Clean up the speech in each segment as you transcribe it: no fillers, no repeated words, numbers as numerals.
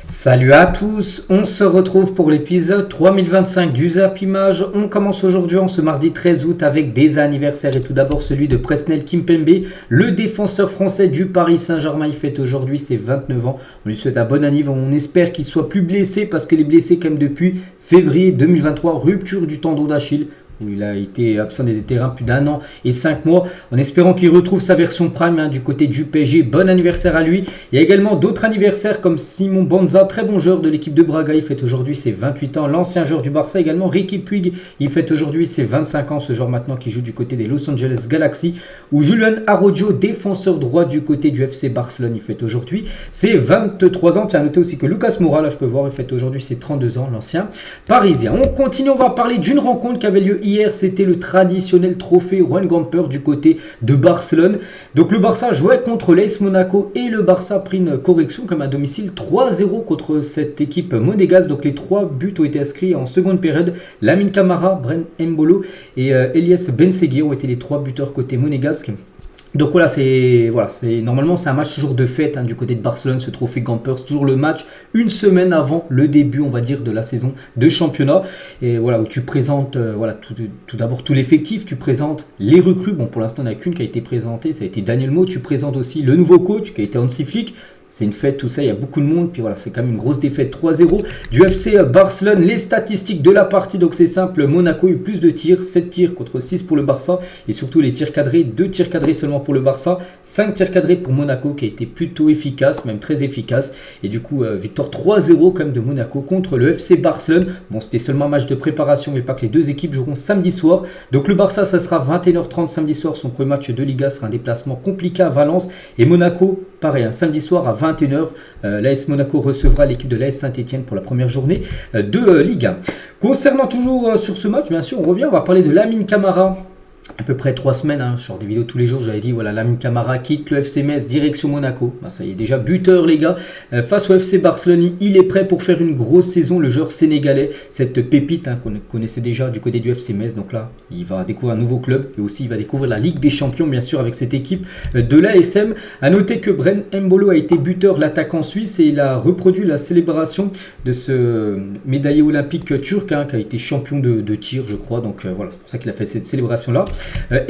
Salut à tous, on se retrouve pour l'épisode 3025 du Zap Image. On commence aujourd'hui en ce mardi 13 août avec des anniversaires et tout d'abord celui de Presnel Kimpembe, le défenseur français du Paris Saint-Germain. Il fête aujourd'hui ses 29 ans. On lui souhaite un bon anniversaire, on espère qu'il soit plus blessé parce qu'il est blessé quand même depuis février 2023, rupture du tendon d'Achille, où il a été absent des terrains plus d'1 an et 5 mois, en espérant qu'il retrouve sa version prime du côté du PSG. Bon anniversaire à lui. Il y a également d'autres anniversaires comme Simon Banza, très bon joueur de l'équipe de Braga, il fête aujourd'hui ses 28 ans. L'ancien joueur du Barça également, Riqui Puig, il fête aujourd'hui ses 25 ans, ce joueur maintenant qui joue du côté des Los Angeles Galaxy. Ou Julian Arrojo, défenseur droit du côté du FC Barcelone, il fête aujourd'hui ses 23 ans. Tiens, à noter aussi que Lucas Moura, là je peux voir, il fête aujourd'hui ses 32 ans, l'ancien parisien. On continue, on va parler d'une rencontre qui avait lieu hier, c'était le traditionnel trophée Juan Gamper du côté de Barcelone. Donc le Barça jouait contre l'AS Monaco et le Barça a pris une correction comme à domicile 3-0 contre cette équipe monégasque. Donc les 3 buts ont été inscrits en seconde période. Lamine Camara, Brent Embolo et Elias Benseguir ont été les 3 buteurs côté monégasque. Donc voilà, normalement c'est un match toujours de fête du côté de Barcelone, ce trophée Gamper, c'est toujours le match une semaine avant le début, on va dire, de la saison de championnat. Et voilà, où tu présentes tout d'abord tout l'effectif, tu présentes les recrues. Bon, pour l'instant, il n'y en a qu'une qui a été présentée, ça a été Daniel Mo. Tu présentes aussi le nouveau coach qui a été Hansi Flick. C'est une fête, tout ça, il y a beaucoup de monde. Puis voilà, c'est quand même une grosse défaite 3-0 du FC Barcelone. Les statistiques de la partie, donc c'est simple. Monaco a eu plus de tirs, 7 tirs contre 6 pour le Barça. Et surtout les tirs cadrés, 2 tirs cadrés seulement pour le Barça. 5 tirs cadrés pour Monaco qui a été plutôt efficace, même très efficace. Et du coup, victoire 3-0 quand même de Monaco contre le FC Barcelone. Bon, c'était seulement un match de préparation, mais pas que les deux équipes joueront samedi soir. Donc le Barça, ça sera 21h30 samedi soir. Son premier match de Liga sera un déplacement compliqué à Valence. Et Monaco, pareil, samedi soir à 21h, l'AS Monaco recevra l'équipe de l'AS Saint-Etienne pour la première journée de Ligue 1. Concernant toujours sur ce match, bien sûr, on va parler de Lamine Camara. À peu près 3 semaines, je sors des vidéos tous les jours, j'avais dit voilà, Lamine Camara quitte le FC Metz direction Monaco. Ça y est, déjà buteur les gars, face au FC Barcelone, il est prêt pour faire une grosse saison, le joueur sénégalais, cette pépite qu'on connaissait déjà du côté du FC Metz. Donc là, il va découvrir un nouveau club et aussi il va découvrir la Ligue des Champions bien sûr avec cette équipe de l'ASM. A noter que Brent Embolo a été buteur, l'attaquant suisse, et il a reproduit la célébration de ce médaillé olympique turc qui a été champion de tir je crois. Donc voilà, c'est pour ça qu'il a fait cette célébration là.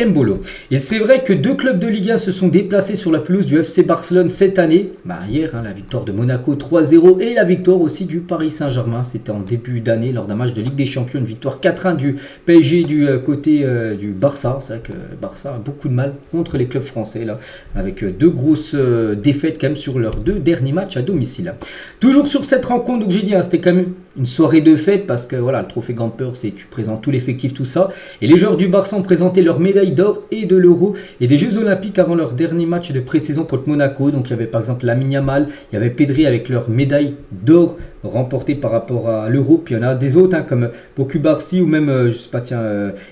Embolo. Et c'est vrai que 2 clubs de Ligue 1 se sont déplacés sur la pelouse du FC Barcelone cette année. Hier, la victoire de Monaco 3-0 et la victoire aussi du Paris Saint-Germain. C'était en début d'année lors d'un match de Ligue des Champions, une victoire 4-1 du PSG du côté du Barça. C'est vrai que Barça a beaucoup de mal contre les clubs français là, avec 2 grosses défaites quand même sur leurs 2 derniers matchs à domicile. Toujours sur cette rencontre, donc j'ai dit, c'était quand même une soirée de fête parce que voilà, le trophée Gamper, c'est tu présentes tout l'effectif, tout ça. Et les joueurs du Barça ont présenté leur médaille d'or et de l'Euro et des Jeux Olympiques avant leur dernier match de pré-saison contre Monaco. Donc il y avait par exemple Lamine Yamal, il y avait Pedri avec leur médaille d'or remportée par rapport à l'Euro. Puis il y en a des autres comme Poku Barsi ou même,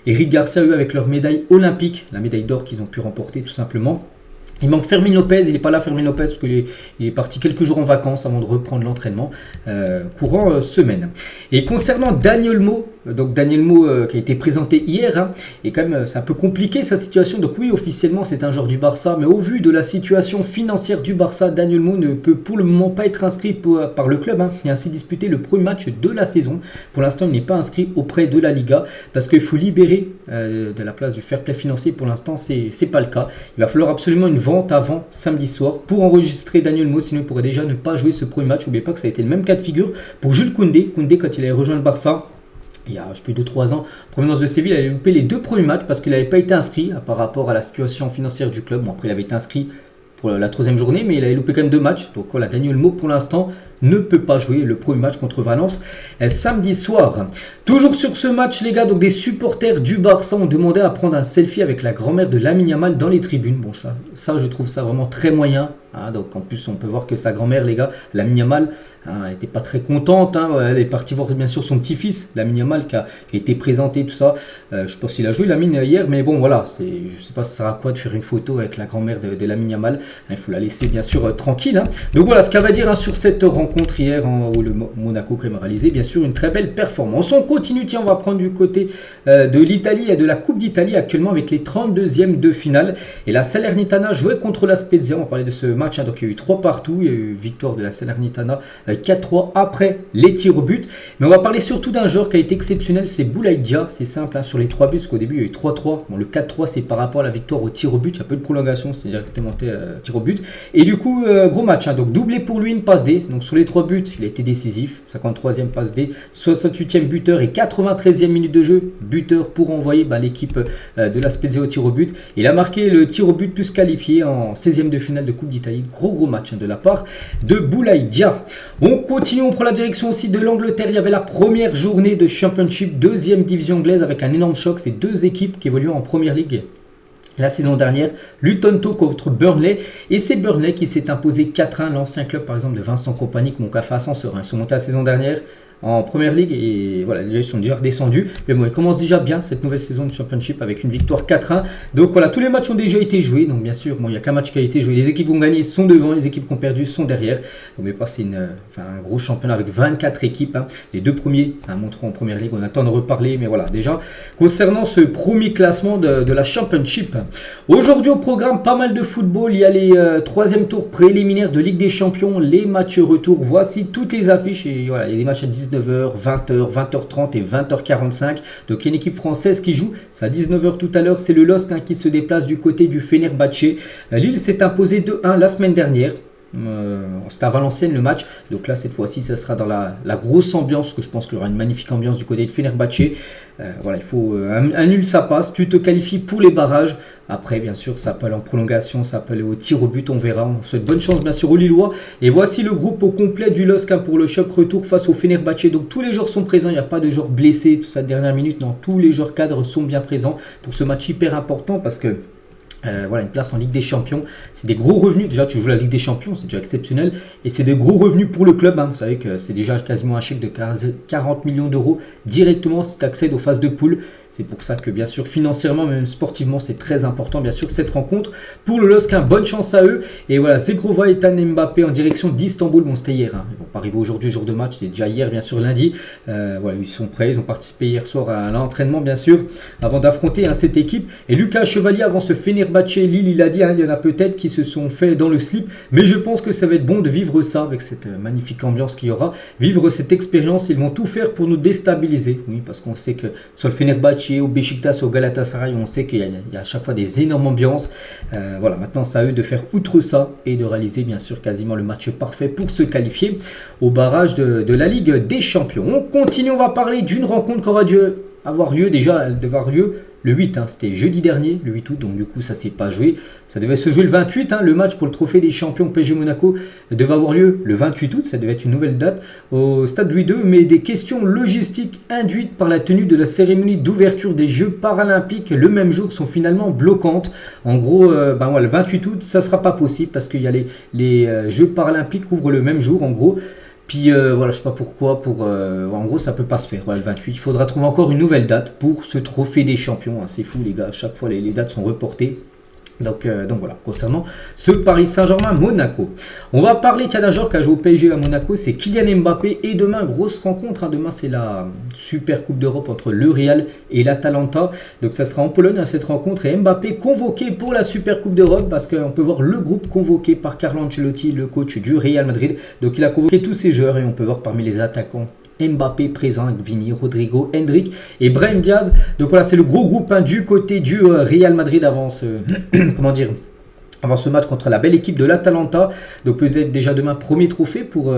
Eric Garcia, eux avec leur médaille olympique, la médaille d'or qu'ils ont pu remporter tout simplement. Il manque Fermin Lopez, il n'est pas là Fermin Lopez parce qu'il est parti quelques jours en vacances avant de reprendre l'entraînement courant semaine. Et concernant Daniel Mo, donc Daniel Mo qui a été présenté hier, et quand même c'est un peu compliqué sa situation. Donc oui, officiellement c'est un joueur du Barça, mais au vu de la situation financière du Barça, Daniel Mo ne peut pour le moment pas être inscrit par le club et ainsi disputer le premier match de la saison. Pour l'instant il n'est pas inscrit auprès de la Liga parce qu'il faut libérer de la place du fair play financier. Pour l'instant c'est pas le cas. Il va falloir absolument une vente avant samedi soir pour enregistrer Daniel Mo, sinon il pourrait déjà ne pas jouer ce premier match. N'oubliez pas que ça a été le même cas de figure pour Jules Koundé. Koundé, quand il a rejoint le Barça il y a plus de 3 ans, en provenance de Séville, il avait loupé les 2 premiers matchs parce qu'il n'avait pas été inscrit par rapport à la situation financière du club. Bon, après il avait été inscrit pour la 3e journée, mais il avait loupé quand même 2 matchs. Donc voilà, Daniel Mo pour l'instant ne peut pas jouer le premier match contre Valence samedi soir. Toujours sur ce match les gars, donc des supporters du Barça ont demandé à prendre un selfie avec la grand-mère de Lamine Yamal dans les tribunes. Bon, ça je trouve ça vraiment très moyen. Donc en plus on peut voir que sa grand-mère les gars, Lamine Yamal, elle n'était pas très contente. Elle est partie voir bien sûr son petit-fils Lamine Yamal qui a été présenté tout ça. Je ne sais pas s'il a joué Lamine hier, mais bon voilà, je ne sais pas ça sert à quoi de faire une photo avec la grand-mère de Lamine Yamal. Il faut la laisser bien sûr tranquille. Donc voilà ce qu'elle va dire sur cette rencontre. rencontre hier où le Monaco quand même a réalisé bien sûr une très belle performance. On continue, tiens, on va prendre du côté de l'Italie et de la Coupe d'Italie actuellement avec les 32e de finale. Et la Salernitana jouait contre la Spezia. On va parler de ce match, hein. Donc il y a eu 3 partout. Il y a eu victoire de la Salernitana 4-3 après les tirs au but. Mais on va parler surtout d'un joueur qui a été exceptionnel, c'est Boulaye Dia. C'est simple, hein, sur les 3 buts, parce qu'au début il y a eu 3-3. Bon, le 4-3 c'est par rapport à la victoire au tir au but. Il y a peu de prolongation, c'est directement tir au but. Et du coup, gros match, hein. Donc doublé pour lui, une passe D. Donc sur les 3 buts, il a été décisif. 53e passe D, 68e buteur et 93e minute de jeu. Buteur pour envoyer l'équipe de la Spezia au tir au but. Il a marqué le tir au but plus qualifié en 16e de finale de Coupe d'Italie. Gros match, hein, de la part de Boulaye Dia. On continue, on prend la direction aussi de l'Angleterre. Il y avait la première journée de Championship, 2e division anglaise, avec un énorme choc. C'est 2 équipes qui évoluent en Premier League la saison dernière, Luton Town contre Burnley, et c'est Burnley qui s'est imposé 4-1, l'ancien club par exemple de Vincent Kompany, qui mon café ascenseur, hein. Ils sont montés la saison dernière en Première Ligue et voilà, ils sont déjà redescendus. Mais bon, ils commencent déjà bien cette nouvelle saison de Championship avec une victoire 4-1. Donc voilà, tous les matchs ont déjà été joués. Donc bien sûr, bon, il n'y a qu'un match qui a été joué. Les équipes qui ont gagné sont devant, les équipes qui ont perdu sont derrière. On va passer un gros championnat avec 24 équipes, hein. Les 2 premiers monteront en Première Ligue. On a le temps de reparler. Mais voilà, déjà, concernant ce premier classement de la Championship. Aujourd'hui au programme, pas mal de football. Il y a les 3e tours préliminaires de Ligue des Champions, les matchs retour. Voici toutes les affiches. Et voilà, il y a des matchs à 19h, 20h, 20h30 et 20h45. Donc il y a une équipe française qui joue. C'est à 19h tout à l'heure. C'est le LOSC, hein, qui se déplace du côté du Fenerbahçe. Lille s'est imposé 2-1 la semaine dernière. C'était à Valenciennes le match. Donc là cette fois-ci ça sera dans la grosse ambiance, que je pense qu'il y aura une magnifique ambiance du côté de Fenerbahçe. Voilà, il faut un nul, ça passe, tu te qualifies pour les barrages. Après bien sûr ça peut aller en prolongation, ça peut aller au tir au but, on verra. On souhaite bonne chance bien sûr aux Lillois. Et voici le groupe au complet du LOSC, hein, pour le choc retour face au Fenerbahçe. Donc tous les joueurs sont présents, il n'y a pas de joueurs blessés tout ça de dernière minute. Non, tous les joueurs cadres sont bien présents pour ce match hyper important, parce que voilà, une place en Ligue des Champions, c'est des gros revenus. Déjà tu joues la Ligue des Champions, c'est déjà exceptionnel, et c'est des gros revenus pour le club, hein. Vous savez que c'est déjà quasiment un chèque de 40 millions d'euros directement si tu accèdes aux phases de poule. C'est pour ça que bien sûr financièrement, même sportivement, c'est très important bien sûr cette rencontre pour le LOSC, hein. Bonne chance à eux. Et voilà, Zegrova et Tan Mbappé en direction d'Istanbul. Bon, c'était hier, hein. Ils vont pas arriver aujourd'hui jour de match, c'était déjà hier bien sûr lundi. Voilà, ils sont prêts, ils ont participé hier soir à l'entraînement bien sûr avant d'affronter, hein, cette équipe. Et Lucas Chevalier avant ce Fenerbahçe Lille, il a dit, hein, il y en a peut-être qui se sont fait dans le slip, mais je pense que ça va être bon de vivre ça avec cette magnifique ambiance qu'il y aura, vivre cette expérience. Ils vont tout faire pour nous déstabiliser, oui, parce qu'on sait que sur le Fenerbahçe, au Beşiktaş, au Galatasaray, on sait qu'il y a à chaque fois des énormes ambiances. Voilà, maintenant c'est à eux de faire outre ça et de réaliser bien sûr quasiment le match parfait pour se qualifier au barrage de la Ligue des Champions. On continue, on va parler d'une rencontre qui aura dû avoir lieu, déjà elle devait avoir lieu le 8, hein, c'était jeudi dernier, le 8 août, donc du coup ça s'est pas joué. Ça devait se jouer le 28, hein, le match pour le trophée des champions PSG Monaco devait avoir lieu le 28 août, ça devait être une nouvelle date au stade Louis II, mais des questions logistiques induites par la tenue de la cérémonie d'ouverture des Jeux paralympiques le même jour sont finalement bloquantes. En gros, voilà, le 28 août, ça sera pas possible parce qu'il y a les Jeux paralympiques qui ouvrent le même jour en gros. Puis voilà, je sais pas pourquoi, en gros ça peut pas se faire, voilà, le 28, il faudra trouver encore une nouvelle date pour ce trophée des champions, hein. C'est fou les gars, à chaque fois les dates sont reportées. Donc voilà, concernant ce Paris Saint-Germain-Monaco. On va parler d'un joueur qui a joué au PSG à Monaco, c'est Kylian Mbappé. Et demain, grosse rencontre, hein. Demain c'est la Super Coupe d'Europe entre le Real et l'Atalanta. Donc ça sera en Pologne, hein, cette rencontre. Et Mbappé convoqué pour la Super Coupe d'Europe, parce qu'on peut voir le groupe convoqué par Carlo Ancelotti, le coach du Real Madrid. Donc il a convoqué tous ses joueurs et on peut voir parmi les attaquants Mbappé présent avec Vini, Rodrigo, Hendrick et Brahim Diaz. Donc voilà, c'est le gros groupe, hein, du côté du Real Madrid avant ce avant ce match contre la belle équipe de l'Atalanta. Donc peut-être déjà demain premier trophée pour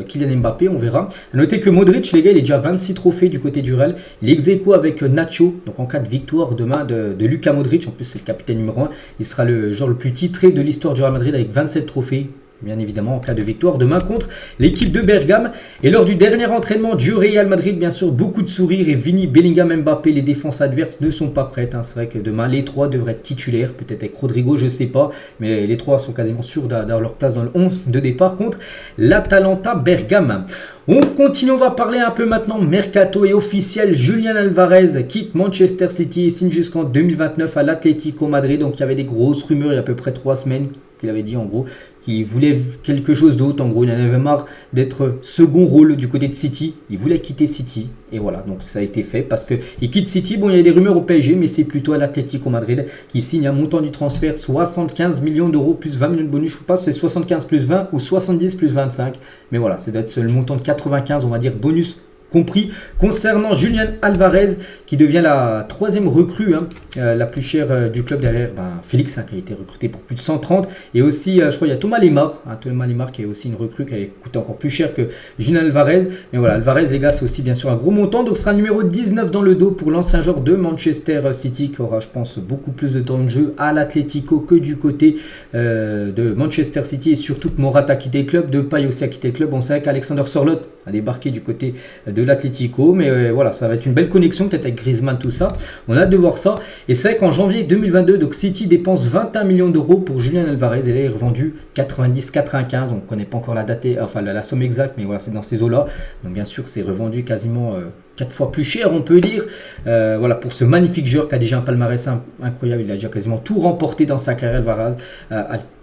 Kylian Mbappé, on verra. Notez que Modric, les gars, il est déjà 26 trophées du côté du Real. Il est ex-aequo avec Nacho. Donc en cas de victoire demain de Luka Modric, en plus c'est le capitaine numéro 1, il sera le joueur le plus titré de l'histoire du Real Madrid avec 27 trophées. Bien évidemment en cas de victoire demain contre l'équipe de Bergame. Et lors du dernier entraînement du Real Madrid, bien sûr, beaucoup de sourires. Et Vini, Bellingham, Mbappé, les défenses adverses ne sont pas prêtes, hein. C'est vrai que demain, les trois devraient être titulaires. Peut-être avec Rodrigo, je ne sais pas. Mais les trois sont quasiment sûrs d'avoir leur place dans le 11 de départ contre l'Atalanta Bergame. On continue, on va parler un peu maintenant mercato et officiel. Julián Álvarez quitte Manchester City et signe jusqu'en 2029 à l'Atlético Madrid. Donc il y avait des grosses rumeurs il y a à peu près 3 semaines. Il avait dit en gros qu'il voulait quelque chose d'autre. En gros, il en avait marre d'être second rôle du côté de City. Il voulait quitter City. Et voilà, donc ça a été fait parce qu'il quitte City. Bon, il y a des rumeurs au PSG, mais c'est plutôt à l'Atlético Madrid qui signe un montant du transfert 75 millions d'euros plus 20 millions de bonus. Je ne sais pas si c'est 75 plus 20 ou 70 plus 25. Mais voilà, ça doit être le montant de 95, on va dire, bonus compris. Concernant Julian Alvarez, qui devient la troisième recrue, la plus chère du club derrière Félix, qui a été recruté pour plus de 130. Et aussi, je crois, il y a Thomas Lemar, Thomas Lemar qui est aussi une recrue qui a coûté encore plus cher que Julian Alvarez. Mais voilà, Alvarez, les gars, c'est aussi bien sûr un gros montant. Donc, ce sera le numéro 19 dans le dos pour l'ancien joueur de Manchester City, qui aura, je pense, beaucoup plus de temps de jeu à l'Atlético que du côté de Manchester City. Et surtout que Morata a quitté le club, Depay aussi a quitté le club. On savait qu'Alexander Sørloth a débarqué du côté de l'Atlético, mais voilà, ça va être une belle connexion peut-être avec Griezmann, tout ça, on a hâte de voir ça. Et c'est vrai qu'en janvier 2022, donc City dépense 21 millions d'euros pour Julian Alvarez, et là il est revendu 90-95, on ne connaît pas encore la date, enfin la somme exacte, mais voilà, c'est dans ces eaux-là, donc bien sûr c'est revendu quasiment 4 fois plus cher, on peut dire, voilà, pour ce magnifique joueur qui a déjà un palmarès incroyable, il a déjà quasiment tout remporté dans sa carrière,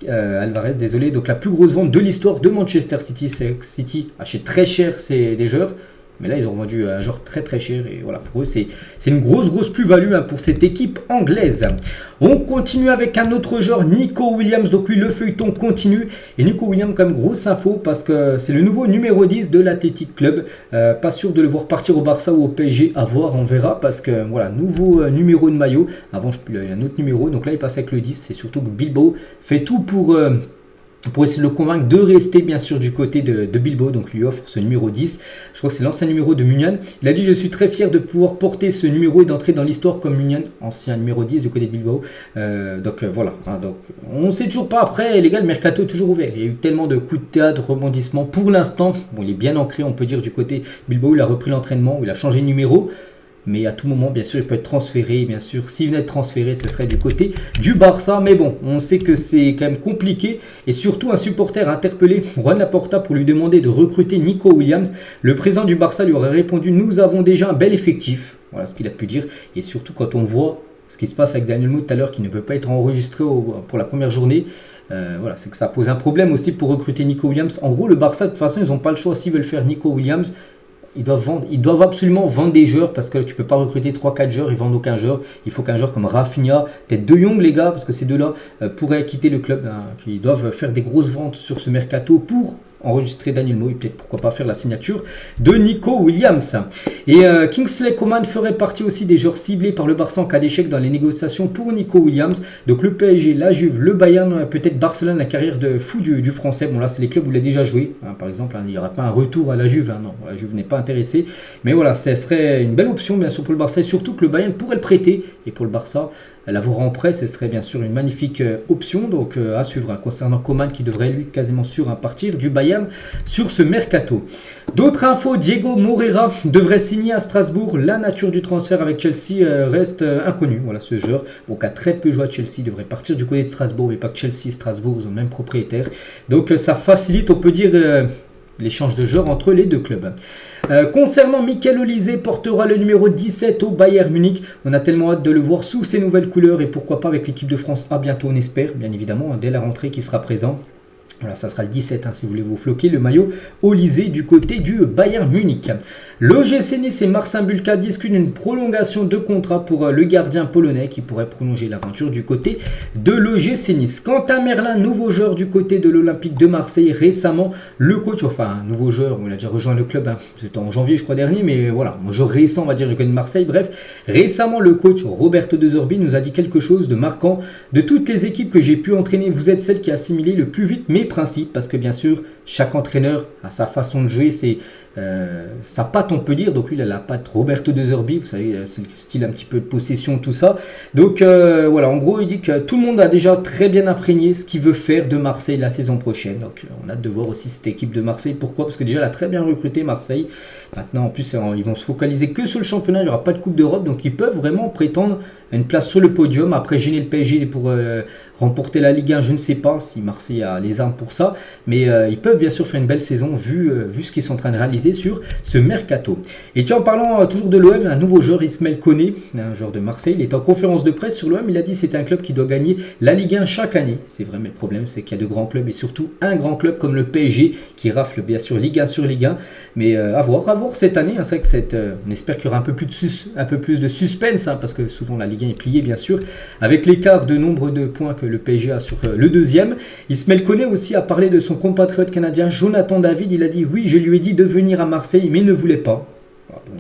Alvarez, désolé. Donc la plus grosse vente de l'histoire de Manchester City, c'est que City achète très cher des joueurs, mais là ils ont vendu un joueur très très cher, et voilà, pour eux c'est une grosse plus-value pour cette équipe anglaise. On continue avec un autre joueur, Nico Williams. Donc lui, le feuilleton continue, et Nico Williams, comme grosse info, parce que c'est le nouveau numéro 10 de l'Athletic Club. Pas sûr de le voir partir au Barça ou au PSG, à voir, on verra, parce que voilà, nouveau numéro de maillot. Avant il y a un autre numéro, donc là il passe avec le 10. C'est surtout que Bilbao fait tout pour essayer de le convaincre de rester bien sûr du côté de Bilbao, donc lui offre ce numéro 10. Je crois que c'est l'ancien numéro de Munian. Il a dit: je suis très fier de pouvoir porter ce numéro et d'entrer dans l'histoire comme Munian, ancien numéro 10 du côté de Bilbao. Voilà, donc on ne sait toujours pas. Après les gars, le mercato est toujours ouvert. Il y a eu tellement de coups de théâtre, de rebondissements. Pour l'instant, bon, il est bien ancré, on peut dire, du côté Bilbao. Il a repris l'entraînement, il a changé de numéro. Mais à tout moment, bien sûr, il peut être transféré. Bien sûr, s'il venait de transférer, ce serait du côté du Barça. Mais bon, on sait que c'est quand même compliqué. Et surtout, un supporter a interpellé Juan Laporta pour lui demander de recruter Nico Williams. Le président du Barça lui aurait répondu: nous avons déjà un bel effectif. Voilà ce qu'il a pu dire. Et surtout, quand on voit ce qui se passe avec Daniel Mout tout à l'heure, qui ne peut pas être enregistré pour la première journée, voilà, c'est que ça pose un problème aussi pour recruter Nico Williams. En gros, le Barça, de toute façon, ils n'ont pas le choix. S'ils veulent faire Nico Williams, ils doivent absolument vendre des joueurs, parce que tu peux pas recruter 3-4 joueurs, ils vendent aucun joueur. Il faut qu'un joueur comme Rafinha, peut-être De Jong, les gars, parce que ces deux-là pourraient quitter le club, qui doivent faire des grosses ventes sur ce mercato pour enregistrer Daniel Mo, et peut-être pourquoi pas faire la signature de Nico Williams. Et Kingsley Coman ferait partie aussi des joueurs ciblés par le Barça en cas d'échec dans les négociations pour Nico Williams. Donc le PSG, la Juve, le Bayern, peut-être Barcelone, la carrière de fou du français. Bon là c'est les clubs où il a déjà joué, par exemple, il n'y aura pas un retour à la Juve, non, la Juve n'est pas intéressée, mais voilà, ce serait une belle option bien sûr pour le Barça, et surtout que le Bayern pourrait le prêter, et pour le Barça, l'avoir en prêt, ce serait bien sûr une magnifique option. Donc à suivre, concernant Coman, qui devrait lui quasiment sûr partir du Bayern sur ce mercato. D'autres infos: Diego Moreira devrait signer à Strasbourg. La nature du transfert avec Chelsea reste inconnue. Voilà, ce joueur, bon, qui a très peu joué à Chelsea, devrait partir du côté de Strasbourg, mais pas que Chelsea et Strasbourg ont le même propriétaire. Donc ça facilite, on peut dire, l'échange de joueurs entre les deux clubs. Concernant Michael Olise, portera le numéro 17 au Bayern Munich. On a tellement hâte de le voir sous ses nouvelles couleurs, et pourquoi pas avec l'équipe de France à bientôt, on espère, bien évidemment, dès la rentrée, qui sera présent. Voilà, ça sera le 17 si vous voulez vous floquer le maillot Olise du côté du Bayern Munich. L'OGC Nice et Marcin Bulka discutent d'une prolongation de contrat pour le gardien polonais, qui pourrait prolonger l'aventure du côté de l'OGC Nice. Quant à Merlin, nouveau joueur du côté de l'Olympique de Marseille, récemment le coach, enfin un nouveau joueur, il a déjà rejoint le club, c'était en janvier je crois dernier, mais voilà, un joueur récent on va dire du côté de Marseille. Bref, récemment le coach Roberto De Zerbi nous a dit quelque chose de marquant: de toutes les équipes que j'ai pu entraîner, vous êtes celle qui a assimilé le plus vite mes principes. Parce que bien sûr, chaque entraîneur a sa façon de jouer, c'est sa patte, on peut dire. Donc lui, il a la patte Roberto De Zerbi, vous savez, c'est le style un petit peu de possession, tout ça. Donc voilà, en gros, il dit que tout le monde a déjà très bien imprégné ce qu'il veut faire de Marseille la saison prochaine. Donc on a hâte de voir aussi cette équipe de Marseille. Pourquoi? Parce que déjà, elle a très bien recruté Marseille. Maintenant, en plus, ils vont se focaliser que sur le championnat. Il n'y aura pas de Coupe d'Europe, donc ils peuvent vraiment prétendre à une place sur le podium. Après, gêner le PSG pour remporter la Ligue 1, je ne sais pas si Marseille a les armes pour ça, mais ils peuvent bien sûr faire une belle saison vu ce qu'ils sont en train de réaliser sur ce mercato. Et tiens, en parlant toujours de l'OM, un nouveau joueur, Ismaël Koné, un joueur de Marseille, il est en conférence de presse sur l'OM, il a dit que c'est un club qui doit gagner la Ligue 1 chaque année. C'est vrai, mais le problème c'est qu'il y a de grands clubs et surtout un grand club comme le PSG qui rafle bien sûr Ligue 1 sur Ligue 1. Mais à voir cette année, hein, c'est vrai que on espère qu'il y aura un peu plus de suspense, hein, parce que souvent la Ligue 1 est pliée bien sûr, avec l'écart de nombre de points que le PSG a sur le deuxième. Ismaël Koné aussi a parlé de son compatriote canadien Jonathan David, il a dit oui, je lui ai dit de venir à Marseille mais il ne voulait pas.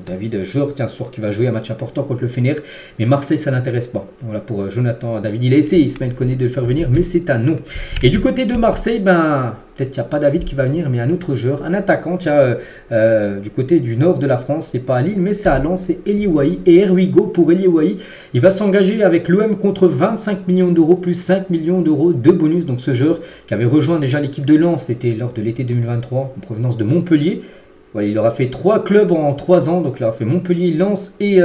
David, joueur, tiens, soir qui va jouer un match important contre le Fener, mais Marseille ça l'intéresse pas. Voilà pour Jonathan David, il a essayé Ismaël Koné de le faire venir, mais c'est un non. Et du côté de Marseille, peut-être qu'il n'y a pas David qui va venir, mais un autre joueur, un attaquant, tiens, du côté du nord de la France, c'est pas à Lille, mais c'est à Lens, c'est Eli Wahi. Et here we go pour Eli Wahi. Il va s'engager avec l'OM contre 25 millions d'euros plus 5 millions d'euros de bonus. Donc ce joueur qui avait rejoint déjà l'équipe de Lens, c'était lors de l'été 2023 en provenance de Montpellier. Voilà, il aura fait 3 clubs en 3 ans, donc il aura fait Montpellier, Lens et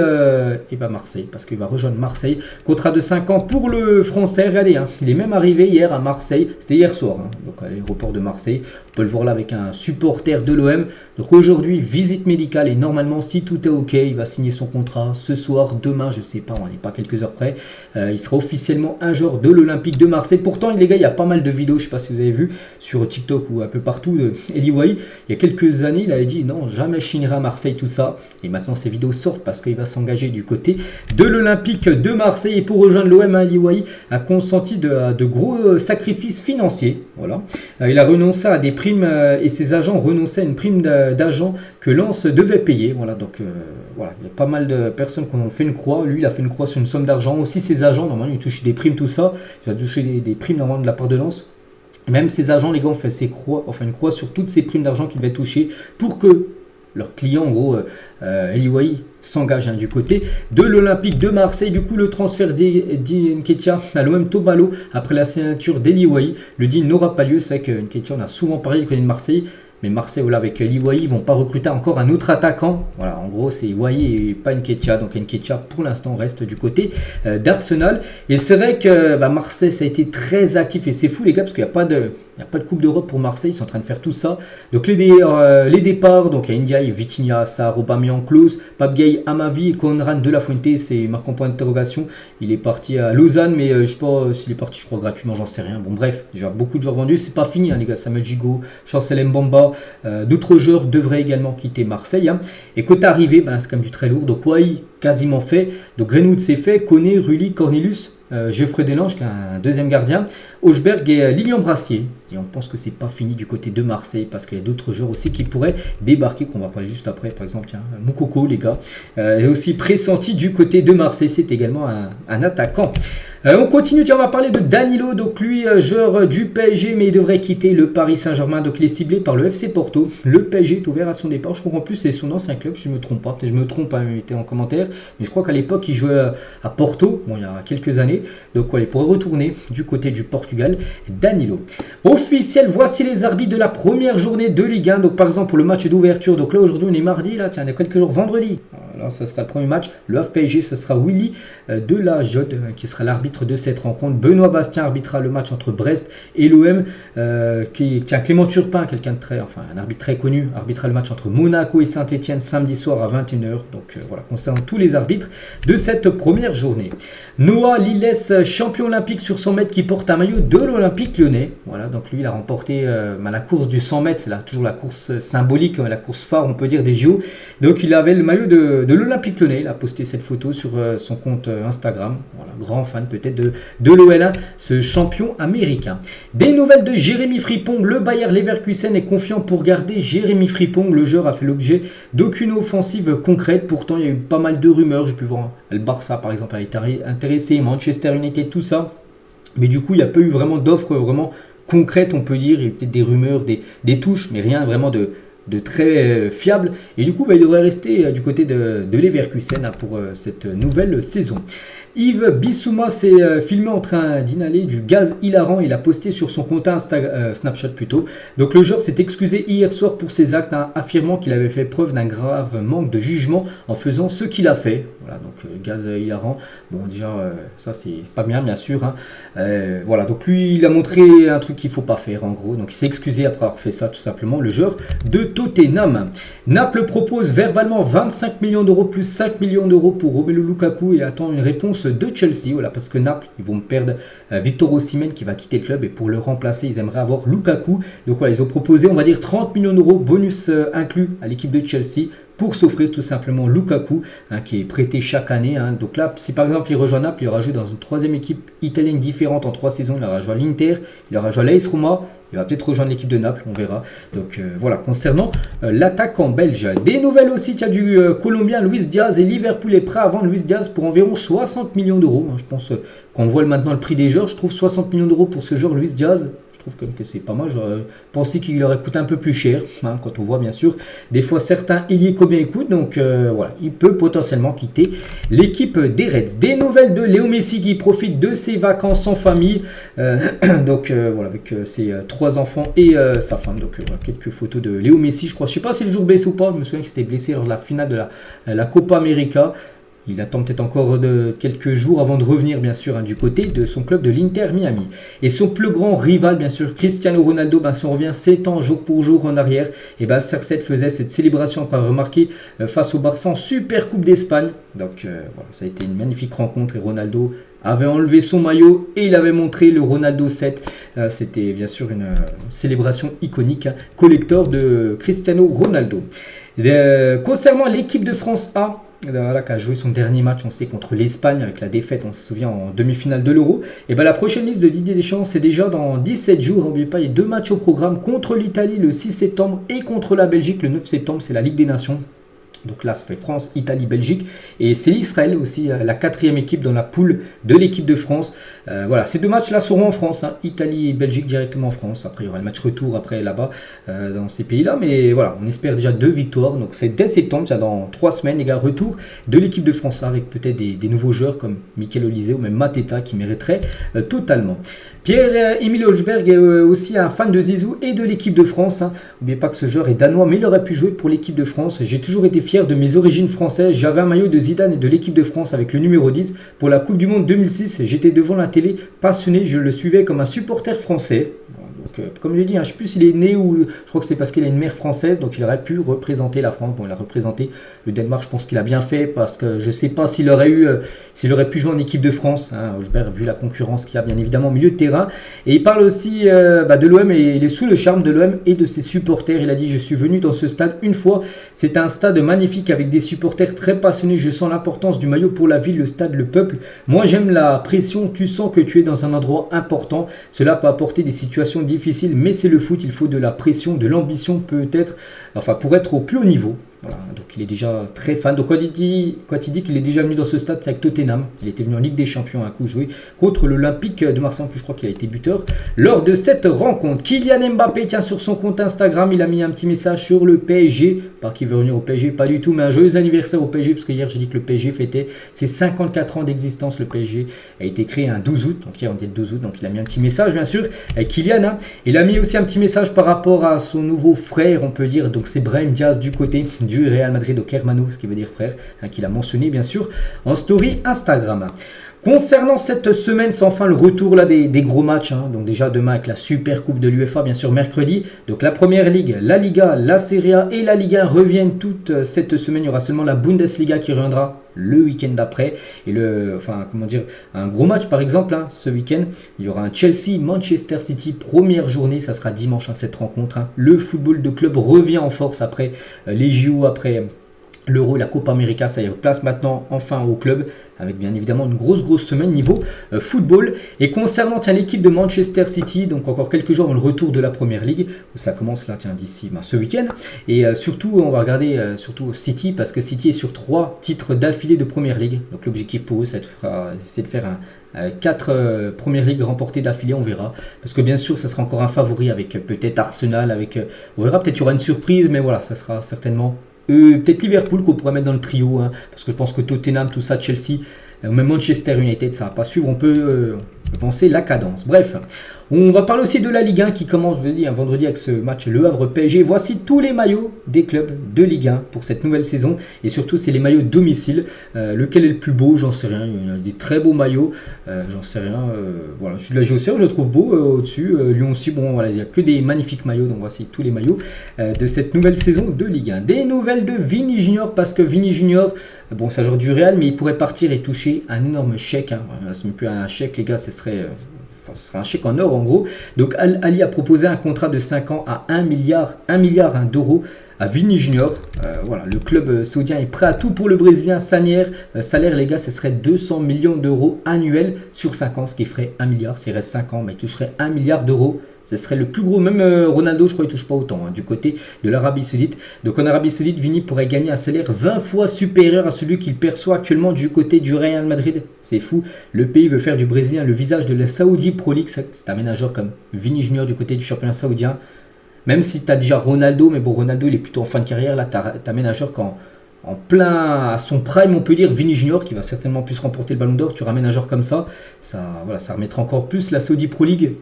Marseille, parce qu'il va rejoindre Marseille. Contrat de 5 ans pour le Français, regardez, hein, il est même arrivé hier à Marseille, c'était hier soir, hein, donc à l'aéroport de Marseille. On peut le voir là avec un supporter de l'OM. Donc aujourd'hui, visite médicale et normalement, si tout est ok, il va signer son contrat ce soir, demain, je sais pas, on n'est pas quelques heures près. Il sera officiellement un joueur de l'Olympique de Marseille. Pourtant, les gars, il y a pas mal de vidéos, je sais pas si vous avez vu, sur TikTok ou un peu partout, de Eli Wahi. Il y a quelques années, il avait dit non, jamais je signerai à Marseille, tout ça. Et maintenant, ces vidéos sortent parce qu'il va s'engager du côté de l'Olympique de Marseille. Et pour rejoindre l'OM, Eli Wahi a consenti de gros sacrifices financiers. Voilà. Il a renoncé à des primes et ses agents renonçaient à une prime d'agent que Lens devait payer. Voilà, donc voilà, il y a pas mal de personnes qui ont fait une croix. Lui, il a fait une croix sur une somme d'argent. Aussi, ses agents, normalement, ils touchent des primes, tout ça. Il va toucher des primes normalement de la part de Lens. Même ses agents, les gars, ont fait une croix sur toutes ces primes d'argent qu'ils devaient toucher pour que leurs clients, en gros, Eli Wahi s'engage du côté de l'Olympique de Marseille. Du coup, le transfert d'Nketia à l'OM Tobalo après la signature d'Eli Wahi, le deal n'aura pas lieu. C'est vrai que Nketia, on a souvent parlé du côté de Marseille. Mais Marseille, voilà, avec Eli Wahi, ils ne vont pas recruter encore un autre attaquant. Voilà, en gros, c'est Wahi et pas Nketia. Donc Nketia, pour l'instant, reste du côté d'Arsenal. Et c'est vrai que Marseille, ça a été très actif. Et c'est fou, les gars, parce qu'il n'y a pas de Coupe d'Europe pour Marseille. Ils sont en train de faire tout ça. Donc les départs, donc il y a Ndiaye, Vitinha, Sarr, Aubameyang, Klose, Pape Gueye, Amavi et Conrad de la Fuente. C'est marquant point d'interrogation. Il est parti à Lausanne, mais je ne sais pas s'il est parti, je crois, gratuitement, j'en sais rien. Bon, bref, déjà beaucoup de joueurs vendus. C'est pas fini, hein, les gars. Samuel Gigot, Chancel Mbamba. D'autres joueurs devraient également quitter Marseille. Hein. Et côté arrivé, c'est quand même du très lourd. Donc Wahi, quasiment fait. Donc Greenwood, c'est fait. Koné, Rulli, Cornelius, Geoffrey Delange, qui est un deuxième gardien. Hochberg et Lilian Brassier. Et on pense que c'est pas fini du côté de Marseille parce qu'il y a d'autres joueurs aussi qui pourraient débarquer, qu'on va parler juste après. Par exemple, tiens, Moukoko, les gars, est aussi pressenti du côté de Marseille. C'est également un attaquant. On continue, tiens, on va parler de Danilo. Donc lui, joueur du PSG, mais il devrait quitter le Paris Saint-Germain. Donc il est ciblé par le FC Porto. Le PSG est ouvert à son départ. Je comprends plus, c'est son ancien club, je ne me trompe pas. Peut-être je me trompe, mettez en commentaire. Mais je crois qu'à l'époque, il jouait à Porto, bon, il y a quelques années. Donc voilà, il pourrait retourner du côté du Portugal. Danilo. Officiel, voici les arbitres de la première journée de Ligue 1. Donc par exemple, pour le match d'ouverture. Donc là, aujourd'hui, on est mardi. Là, tiens, il y a quelques jours, vendredi. Alors, ça sera le premier match. Le Havre PSG, ce sera Willy de la Jode qui sera l'arbitre de cette rencontre. Benoît Bastien arbitrera le match entre Brest et l'OM. Clément Turpin, un arbitre très connu, arbitrera le match entre Monaco et Saint-Etienne samedi soir à 21h. Donc voilà, concernant tous les arbitres de cette première journée. Noah Liles, champion olympique sur 100 mètres qui porte un maillot de l'Olympique lyonnais. Voilà, donc lui, il a remporté la course du 100 mètres. C'est toujours la course symbolique, la course phare, on peut dire, des JO. Donc il avait le maillot de l'Olympique lyonnais. Il a posté cette photo sur son compte Instagram. Voilà, grand fan peut-être de l'OL1, ce champion américain. Des nouvelles de Jérémy Frimpong. Le Bayer Leverkusen est confiant pour garder Jérémy Frimpong. Le joueur a fait l'objet d'aucune offensive concrète. Pourtant, il y a eu pas mal de rumeurs. J'ai pu voir le Barça, par exemple, a été intéressé, Manchester United, tout ça. Mais du coup, il n'y a pas eu vraiment d'offres vraiment concrètes, on peut dire. Il y a eu peut-être des rumeurs, des touches, mais rien vraiment de très fiable. Et du coup, il devrait rester du côté de Leverkusen pour cette nouvelle saison. Yves Bissouma s'est filmé en train d'inhaler du gaz hilarant. Il a posté sur son compte Snapchat plutôt. Donc le joueur s'est excusé hier soir pour ses actes, affirmant qu'il avait fait preuve d'un grave manque de jugement en faisant ce qu'il a fait. Voilà, donc gaz hilarant. Bon, déjà, ça c'est pas bien sûr. Hein. Voilà, donc lui, il a montré un truc qu'il faut pas faire en gros. Donc il s'est excusé après avoir fait ça, tout simplement. Le joueur de Tottenham. Naples propose verbalement 25 millions d'euros plus 5 millions d'euros pour Romelu Lukaku et attend une réponse de Chelsea. Voilà, parce que Naples, ils vont perdre Victor Osimhen qui va quitter le club et pour le remplacer, ils aimeraient avoir Lukaku. Donc voilà, ils ont proposé, on va dire, 30 millions d'euros bonus inclus à l'équipe de Chelsea pour s'offrir tout simplement Lukaku, hein, qui est prêté chaque année. Hein. Donc là, si par exemple il rejoint Naples, il aura joué dans une troisième équipe italienne différente en 3 saisons. Il aura joué à l'Inter, il aura joué à l'AS Roma, il va peut-être rejoindre l'équipe de Naples, on verra. Donc voilà, concernant l'attaquant belge. Des nouvelles aussi, il y a du Colombien Luis Diaz et Liverpool est prêt à vendre Luis Diaz pour environ 60 millions d'euros. Hein. Je pense qu'on voit maintenant le prix des joueurs, je trouve 60 millions d'euros pour ce joueur Luis Diaz. Je trouve que c'est pas mal. J'aurais pensé qu'il aurait coûté un peu plus cher, hein, quand on voit bien sûr des fois certains ailiers combien ils coûtent. Donc voilà, il peut potentiellement quitter l'équipe des Reds. Des nouvelles de Léo Messi qui profite de ses vacances en famille. Donc voilà, avec ses 3 enfants et sa femme. Donc voilà, quelques photos de Léo Messi, je crois. Je sais pas si le jour blessé ou pas. Je me souviens qu'il s'était blessé lors de la finale de la Copa América. Il attend peut-être encore quelques jours avant de revenir, bien sûr, hein, du côté de son club de l'Inter Miami. Et son plus grand rival, bien sûr, Cristiano Ronaldo, si on revient 7 ans jour pour jour en arrière, et CR7 faisait cette célébration après avoir remarqué face au Barça en Super Coupe d'Espagne. Donc voilà, ça a été une magnifique rencontre et Ronaldo avait enlevé son maillot et il avait montré le Ronaldo 7. C'était bien sûr une célébration iconique, hein, collector de Cristiano Ronaldo. Concernant l'équipe de France A, voilà, qui a joué son dernier match, on sait, contre l'Espagne avec la défaite, on se souvient, en demi-finale de l'Euro. Et la prochaine liste de Didier Deschamps, c'est déjà dans 17 jours. N'oubliez pas, il y a 2 matchs au programme contre l'Italie le 6 septembre et contre la Belgique le 9 septembre. C'est la Ligue des Nations. Donc là, ça fait France, Italie, Belgique. Et c'est l'Israël aussi, la 4e équipe dans la poule de l'équipe de France. Voilà, ces 2 matchs-là seront en France. Hein. Italie et Belgique directement en France. Après, il y aura le match retour après là-bas, dans ces pays-là. Mais voilà, on espère déjà 2 victoires. Donc c'est dès septembre, c'est dans 3 semaines, les gars, retour de l'équipe de France. Avec peut-être des nouveaux joueurs comme Mikel Olise ou même Mateta qui mériteraient totalement. Pierre-Emile Hochberg est aussi un fan de Zizou et de l'équipe de France. Hein. N'oubliez pas que ce joueur est danois, mais il aurait pu jouer pour l'équipe de France. J'ai toujours été fier de mes origines françaises. J'avais un maillot de Zidane et de l'équipe de France avec le numéro 10 pour la Coupe du Monde 2006. J'étais devant la télé, passionné, je le suivais comme un supporter français. Donc, comme je l'ai dit, hein, je ne sais plus s'il est né ou je crois que c'est parce qu'il a une mère française, donc il aurait pu représenter la France. Bon, il a représenté le Danemark, je pense qu'il a bien fait parce que je ne sais pas s'il aurait pu jouer en équipe de France. Hein, Hochberg, vu la concurrence qu'il y a bien évidemment au milieu de terrain. Et il parle aussi de l'OM et il est sous le charme de l'OM et de ses supporters. Il a dit: je suis venu dans ce stade une fois. C'est un stade magnifique avec des supporters très passionnés. Je sens l'importance du maillot pour la ville, le stade, le peuple. Moi, j'aime la pression. Tu sens que tu es dans un endroit important. Cela peut apporter des situations difficiles, mais c'est le foot. Il faut de la pression, de l'ambition peut-être, pour être au plus haut niveau. Voilà, donc il est déjà très fan. Donc quand il dit qu'il est déjà venu dans ce stade, c'est avec Tottenham. Il était venu en Ligue des Champions un coup joué contre l'Olympique de Marseille. En plus, je crois qu'il a été buteur lors de cette rencontre. Kylian Mbappé tient sur son compte Instagram. Il a mis un petit message sur le PSG. Pas qu'il veut revenir au PSG, pas du tout, mais un joyeux anniversaire au PSG. Parce que hier, j'ai dit que le PSG fêtait ses 54 ans d'existence. Le PSG a été créé un 12 août. Donc hier, on dit le 12 août. Donc il a mis un petit message, bien sûr. Kylian, hein, il a mis aussi un petit message par rapport à son nouveau frère, on peut dire. Donc c'est Brahim Diaz du côté du Real Madrid au Hermano, ce qui veut dire frère, hein, qu'il a mentionné bien sûr en story Instagram. Concernant cette semaine, c'est enfin le retour là, des gros matchs. Hein. Donc déjà demain avec la Super Coupe de l'UEFA, bien sûr mercredi. Donc la Première Ligue, la Liga, la Serie A et la Ligue 1 reviennent toute cette semaine. Il y aura seulement la Bundesliga qui reviendra le week-end d'après. Et un gros match par exemple, hein, ce week-end, il y aura un Chelsea-Manchester City, première journée, ça sera dimanche hein, cette rencontre. Hein. Le football de club revient en force après les JO, après l'Euro, la Copa América, ça y replace maintenant enfin au club, avec bien évidemment une grosse semaine niveau football. Et concernant l'équipe de Manchester City, donc encore quelques jours avant le retour de la Première Ligue, où ça commence là, d'ici ce week-end. Et surtout, on va regarder surtout City, parce que City est sur 3 titres d'affilée de Première Ligue. Donc l'objectif pour eux, c'est de faire 4 Premières Ligues remportées d'affilée, on verra. Parce que bien sûr, ça sera encore un favori avec peut-être Arsenal, on verra, peut-être il y aura une surprise, mais voilà, ça sera certainement peut-être Liverpool qu'on pourrait mettre dans le trio, hein, parce que je pense que Tottenham, tout ça, Chelsea, même Manchester United, ça va pas suivre. On peut penser la cadence. Bref, On va parler aussi de la Ligue 1 qui commence un vendredi avec ce match Le Havre PSG. Voici tous les maillots des clubs de Ligue 1 pour cette nouvelle saison. Et surtout, c'est les maillots domicile. Lequel est le plus beau? J'en sais rien. Il y a des très beaux maillots. J'en sais rien. Voilà, je suis de la GOCR, je le trouve beau au-dessus. Lyon aussi, bon, voilà, il n'y a que des magnifiques maillots. Donc voici tous les maillots de cette nouvelle saison de Ligue 1. Des nouvelles de Vini Junior, parce que Vini Junior, bon, c'est un joueur du Real, mais il pourrait partir et toucher un énorme chèque. Hein. C'est même plus un chèque, les gars, ce serait un chèque en or en gros. Donc Al Ahly a proposé un contrat de 5 ans à 1 milliard d'euros à Vini Junior. Voilà, le club saoudien est prêt à tout pour le Brésilien. Salaire, les gars, ce serait 200 millions d'euros annuels sur 5 ans, ce qui ferait 1 milliard. S'il reste 5 ans, mais il toucherait 1 milliard d'euros. Ce serait le plus gros, même Ronaldo, je crois, il ne touche pas autant, hein, du côté de l'Arabie Saoudite. Donc en Arabie Saoudite, Vini pourrait gagner un salaire 20 fois supérieur à celui qu'il perçoit actuellement du côté du Real Madrid. C'est fou. Le pays veut faire du Brésilien le visage de la Saudi Pro League. C'est un ménageur comme Vini Junior du côté du championnat saoudien. Même si tu as déjà Ronaldo, mais bon, Ronaldo, il est plutôt en fin de carrière. Là, tu as un ménageur en plein à son prime, on peut dire, Vini Junior, qui va certainement plus remporter le Ballon d'Or. Tu ramènes un joueur comme ça, voilà, ça remettra encore plus la Saudi Pro League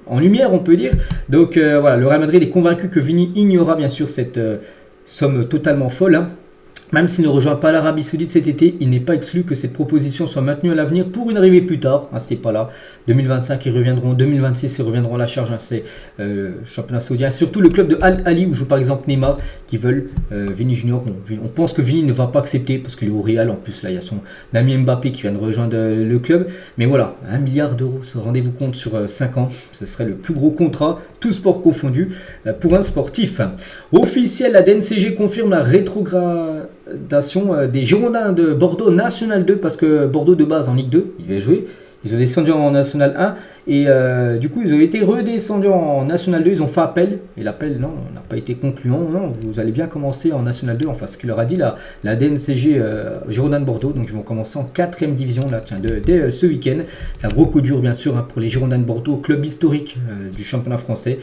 en lumière, on peut dire. Donc voilà, le Real Madrid est convaincu que Vini ignorera bien sûr cette somme totalement folle. Hein. Même s'il ne rejoint pas l'Arabie Saoudite cet été, il n'est pas exclu que cette proposition soit maintenue à l'avenir pour une arrivée plus tard. Hein, c'est pas là. 2025, ils reviendront. 2026, ils reviendront à la charge. Hein, c'est championnat saoudien. Surtout le club de Al Ahly où joue par exemple Neymar qui veulent Vini Junior. Bon, on pense que Vini ne va pas accepter parce qu'il est au Real. En plus, là, il y a son ami Mbappé qui vient de rejoindre le club. Mais voilà, 1 milliard d'euros. Rendez-vous compte sur 5 ans. Ce serait le plus gros contrat, tout sport confondu, pour un sportif. Officiel, la DNCG confirme la rétrogradation des Girondins de Bordeaux National 2 parce que Bordeaux de base en Ligue 2, il va jouer. Ils ont descendu en National 1 et du coup ils ont été redescendus en National 2, ils ont fait appel et l'appel n'a pas été concluant. Non, vous allez bien commencer en National 2, enfin ce qu'il leur a dit la DNCG Girondins de Bordeaux, donc ils vont commencer en 4ème division là, dès ce week-end. C'est un gros coup dur bien sûr hein, pour les Girondins de Bordeaux, club historique du championnat français.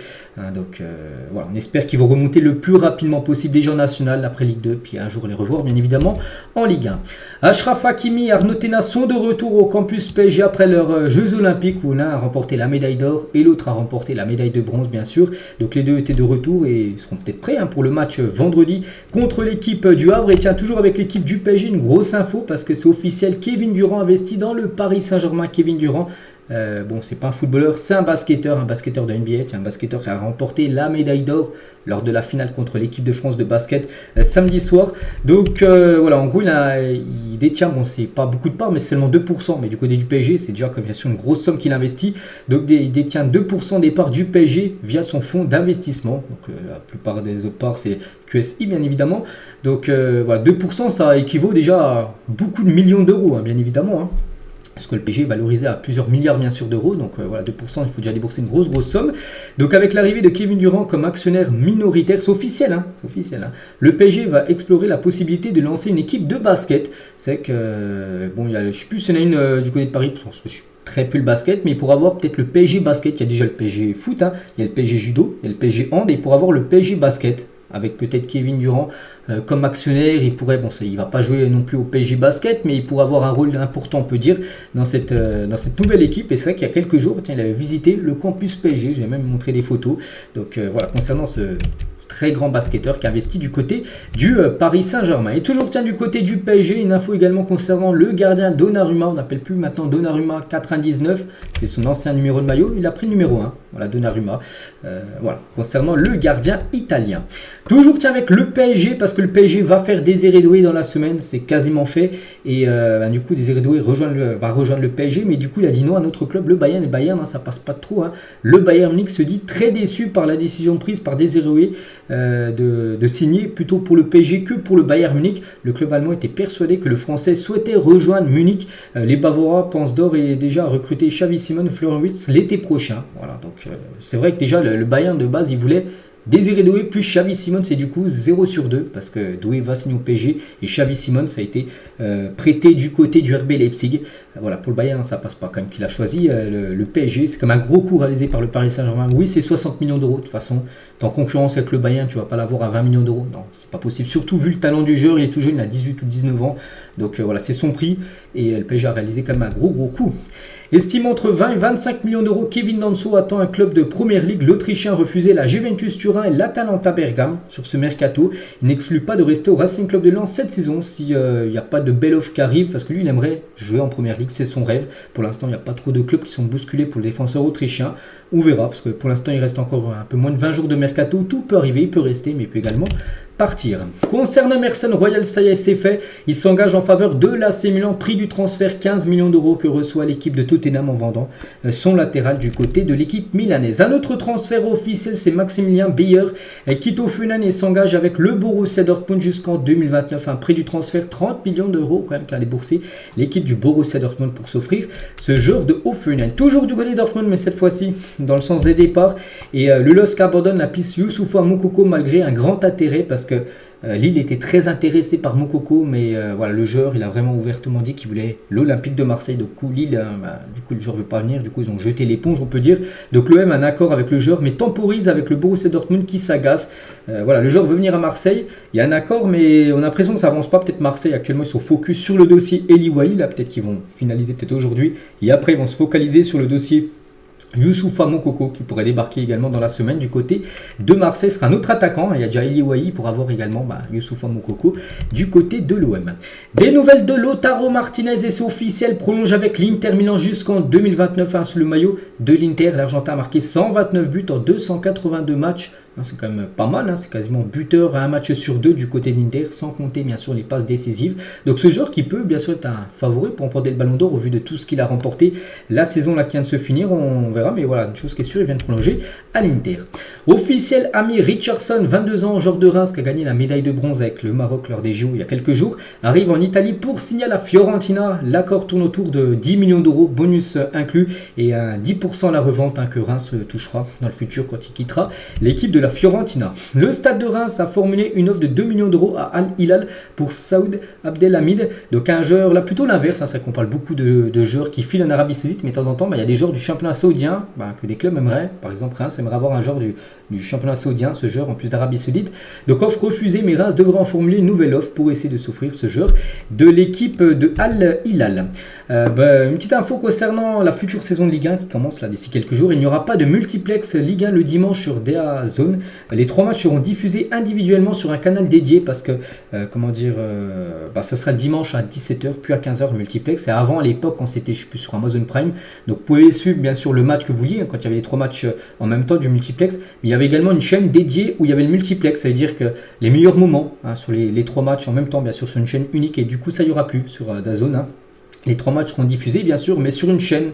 Donc voilà, on espère qu'ils vont remonter le plus rapidement possible déjà en National après Ligue 2, puis un jour les revoir bien évidemment en Ligue 1. Achraf Hakimi et Arnaud Tena sont de retour au campus PSG après leurs Jeux Olympiques où l'un a remporté la médaille d'or et l'autre a remporté la médaille de bronze bien sûr. Donc les deux étaient de retour et seront peut-être prêts hein, pour le match vendredi contre l'équipe du Havre. Et tiens, toujours avec l'équipe du PSG, une grosse info parce que c'est officiel, Kevin Durant investit dans le Paris Saint-Germain. Kevin Durant, bon, c'est pas un footballeur, c'est un basketteur de NBA, un basketteur qui a remporté la médaille d'or lors de la finale contre l'équipe de France de basket samedi soir. Donc voilà, en gros il détient, bon c'est pas beaucoup de parts mais seulement 2%, mais du côté du PSG c'est déjà comme bien sûr une grosse somme qu'il investit. Donc il détient 2% des parts du PSG via son fonds d'investissement. Donc la plupart des autres parts c'est QSI bien évidemment. Donc voilà, 2% ça équivaut déjà à beaucoup de millions d'euros hein, bien évidemment. Hein. Parce que le PSG est valorisé à plusieurs milliards bien sûr d'euros, donc voilà 2%, il faut déjà débourser une grosse somme. Donc avec l'arrivée de Kevin Durant comme actionnaire minoritaire, c'est officiel, hein, le PSG va explorer la possibilité de lancer une équipe de basket. C'est que, bon, je ne sais plus s'il y en a une du côté de Paris, parce que je suis très peu le basket, mais pour avoir peut-être le PSG basket, il y a déjà le PSG foot, hein, il y a le PSG judo, il y a le PSG hand, et pour avoir le PSG basket, avec peut-être Kevin Durant comme actionnaire, il pourrait, bon, il va pas jouer non plus au PSG Basket, mais il pourrait avoir un rôle important, on peut dire, dans cette nouvelle équipe. Et c'est vrai qu'il y a quelques jours, tiens, il avait visité le campus PSG, j'ai même montré des photos. Donc voilà, concernant ce très grand basketteur qui investit du côté du Paris Saint-Germain. Et toujours tiens du côté du PSG, une info également concernant le gardien Donnarumma, on n'appelle plus maintenant Donnarumma 99, c'est son ancien numéro de maillot, il a pris le numéro 1, voilà Donnarumma, voilà, concernant le gardien italien. Toujours tiens avec le PSG, parce que le PSG va faire Désiré Doué dans la semaine, c'est quasiment fait, et du coup Désiré Doué va rejoindre le PSG, mais du coup il a dit non à notre club, le Bayern, et Bayern hein, ça passe pas trop, hein. Le Bayern Munich se dit très déçu par la décision prise par Désiré Doué de signer plutôt pour le PSG que pour le Bayern Munich. Le club allemand était persuadé que le Français souhaitait rejoindre Munich. Les Bavarois pensent d'ores et déjà à recruter Xavi Simons et Florian Wirtz l'été prochain. Voilà, donc c'est vrai que déjà le Bayern de base il voulait Désiré Doué plus Xavi Simons, c'est du coup 0 sur 2 parce que Doué va signer au PSG et Xavi Simons a été prêté du côté du RB Leipzig. Voilà, pour le Bayern, ça passe pas quand même qu'il a choisi le PSG. C'est comme un gros coup réalisé par le Paris Saint-Germain. Oui, c'est 60 millions d'euros. De toute façon, t'es en concurrence avec le Bayern, tu vas pas l'avoir à 20 millions d'euros. Non, c'est pas possible. Surtout vu le talent du joueur, il est tout jeune, il a 18 ou 19 ans. Donc voilà, c'est son prix et le PSG a réalisé quand même un gros coup. Estime entre 20 et 25 millions d'euros, Kevin Danso attend un club de Première Ligue. L'Autrichien refusait la Juventus Turin et l'Atalanta Bergame sur ce mercato. Il n'exclut pas de rester au Racing Club de Lens cette saison s'il n'y a pas de belle offre qui arrive, parce que lui il aimerait jouer en Première Ligue, c'est son rêve. Pour l'instant il n'y a pas trop de clubs qui sont bousculés pour le défenseur autrichien. On verra, parce que pour l'instant il reste encore un peu moins de 20 jours de mercato. Tout peut arriver, il peut rester, mais il peut également partir. Concernant Emerson Royal, ça y est, c'est fait. Il s'engage en faveur de l'AC Milan. Prix du transfert 15 millions d'euros que reçoit l'équipe de Tottenham en vendant son latéral du côté de l'équipe milanaise. Un autre transfert officiel, c'est Maximilien Beyer. Quitte Hoffenheim et s'engage avec le Borussia Dortmund jusqu'en 2029. Un prix du transfert 30 millions d'euros quand même qu'a déboursé l'équipe du Borussia Dortmund pour s'offrir ce joueur de Hoffenheim. Toujours du côté de Dortmund, mais cette fois-ci dans le sens des départs. Et le LOSC abandonne la piste Youssoupha Moukoko malgré un grand intérêt parce que Lille était très intéressé par Moukoko, mais voilà, le joueur il a vraiment ouvertement dit qu'il voulait l'Olympique de Marseille. Donc Lille, du coup le joueur ne veut pas venir, du coup ils ont jeté l'éponge on peut dire. Donc l'OM a un accord avec le joueur mais temporise avec le Borussia Dortmund qui s'agace. Voilà, le joueur veut venir à Marseille, il y a un accord mais on a l'impression que ça avance pas. Peut-être Marseille actuellement ils sont focus sur le dossier Eli Wahi, là peut-être qu'ils vont finaliser peut-être aujourd'hui et après ils vont se focaliser sur le dossier Youssoupha Moukoko qui pourrait débarquer également dans la semaine du côté de Marseille. Ce sera un autre attaquant. Il y a déjà Eli Wahi pour avoir également Youssoupha Moukoko du côté de l'OM. Des nouvelles de Lautaro Martinez et c'est officiel. Prolonge avec l'Inter Milan jusqu'en 2029 sous le maillot de l'Inter. L'Argentin a marqué 129 buts en 282 matchs. C'est quand même pas mal, c'est quasiment buteur à un match sur deux du côté d'Inter, sans compter bien sûr les passes décisives. Donc ce joueur qui peut bien sûr être un favori pour remporter le Ballon d'Or au vu de tout ce qu'il a remporté la saison là qui vient de se finir, on verra, mais voilà, une chose qui est sûre, il vient de prolonger à l'Inter. Officiel, Ami Richardson, 22 ans, joueur de Reims qui a gagné la médaille de bronze avec le Maroc lors des JO il y a quelques jours, arrive en Italie pour signer à la Fiorentina. L'accord tourne autour de 10 millions d'euros, bonus inclus, et un 10% à la revente que Reims touchera dans le futur quand il quittera l'équipe de la Fiorentina. Le Stade de Reims a formulé une offre de 2 millions d'euros à Al Hilal pour Saoud Abdelhamid. Donc un joueur, là plutôt l'inverse, c'est vrai qu'on parle beaucoup de joueurs qui filent en Arabie Saoudite, mais de temps en temps, il y a des joueurs du championnat saoudien que des clubs aimeraient. Par exemple, Reims aimerait avoir un joueur du championnat saoudien, ce joueur en plus d'Arabie Saoudite. Donc offre refusée, mais Reims devrait en formuler une nouvelle offre pour essayer de s'offrir ce joueur de l'équipe de Al Hilal. Une petite info concernant la future saison de Ligue 1 qui commence là d'ici quelques jours. Il n'y aura pas de multiplex Ligue 1 le dimanche sur DAZN. Les 3 matchs seront diffusés individuellement sur un canal dédié parce que, ça sera le dimanche à 17h, puis à 15h le multiplex. Et avant, à l'époque, quand c'était, je suis plus sur Amazon Prime, donc vous pouvez suivre bien sûr le match que vous vouliez, quand il y avait les 3 matchs en même temps du multiplex. Mais il y avait également une chaîne dédiée où il y avait le multiplex, ça veut dire que les meilleurs moments sur les 3 matchs en même temps, bien sûr, sur une chaîne unique. Et du coup, ça y aura plus sur DAZN. Les 3 matchs seront diffusés, bien sûr, mais sur une chaîne.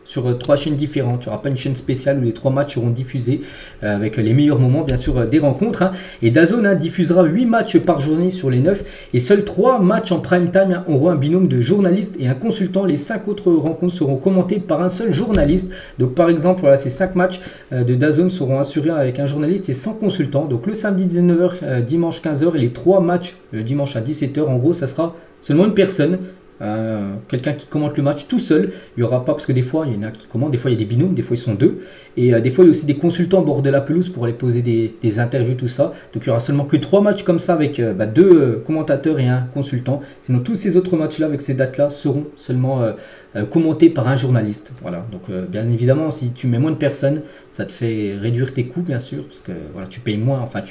Sur 3 chaînes différentes, il n'y aura pas une chaîne spéciale où les 3 matchs seront diffusés avec les meilleurs moments bien sûr des rencontres. Et DAZN diffusera 8 matchs par journée sur les 9 et seuls 3 matchs en prime time auront un binôme de journalistes et un consultant. Les 5 autres rencontres seront commentées par un seul journaliste. Donc par exemple, voilà, ces 5 matchs de DAZN seront assurés avec un journaliste et sans consultant. Donc le samedi 19h, dimanche 15h et les 3 matchs le dimanche à 17h. En gros, ça sera seulement une personne. Quelqu'un qui commente le match tout seul. Il n'y aura pas, parce que des fois il y en a qui commentent, des fois il y a des binômes, des fois ils sont 2 et des fois il y a aussi des consultants au bord de la pelouse pour aller poser des interviews, tout ça. Donc il n'y aura seulement que 3 matchs comme ça avec 2 commentateurs et un consultant. Sinon tous ces autres matchs là avec ces dates là seront seulement commentés par un journaliste. Voilà, donc bien évidemment si tu mets moins de personnes ça te fait réduire tes coûts bien sûr, parce que voilà, tu payes moins, enfin